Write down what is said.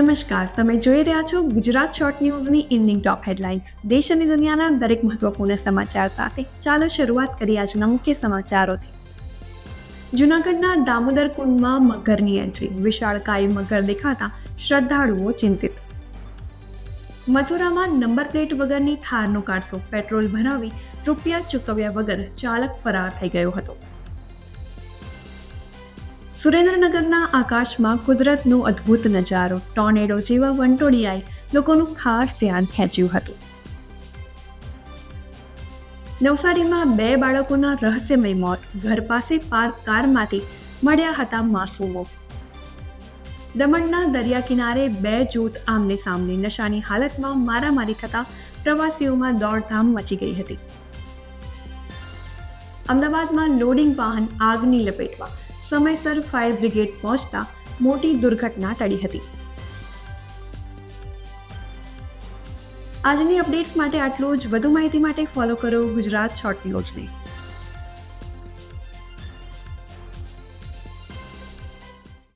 નમસ્કાર, તમે જોઈ રહ્યા છો ગુજરાત શોર્ટ ન્યૂઝની ઇવનિંગ ટોપ હેડલાઇન. દેશ અને દુનિયાના દરેક મહત્વપૂર્ણ સમાચાર સાથે ચાલો શરૂઆત કરીએ આજના મુખ્ય સમાચારોથી. જૂનાગઢના દામોદર કુંડમાં મગરની એન્ટ્રી, વિશાળકાય મગર દેખાતા શ્રદ્ધાળુઓ ચિંતિત. મથુરામાં નંબર પ્લેટ વગરની થારનો કારસો, પેટ્રોલ ભરાવી રૂપિયા ચૂકવ્યા વગર ચાલક ફરાર થઈ ગયો હતો. સુરેન્દ્રનગરના આકાશમાં કુદરતનો અદ્ભુત નજારો, ટોર્નેડો જેવા વંટોળિયાએ લોકોનું ખાસ ધ્યાન ખેંચ્યું હતું. નવસારીમાં 2 બાળકોના રહસ્યમય મોત, ઘર પાસે પાર્ક કારમાંથી મળ્યા હતા માસૂમો. દમણના દરિયા કિનારે 2 જૂથ આમને સામને, નશાની હાલતમાં મારામારી થતા પ્રવાસીઓમાં દોડધામ મચી ગઈ હતી. અમદાવાદમાં લોડિંગ વાહન આગની લપેટમાં, સમયસર ફાયર બ્રિગેડ પહોંચતા મોટી દુર્ઘટના ટળી હતી. આજની અપડેટ્સ માટે આટલું જ. વધુ માહિતી માટે ફોલો કરો ગુજરાત શોર્ટ ન્યૂઝને.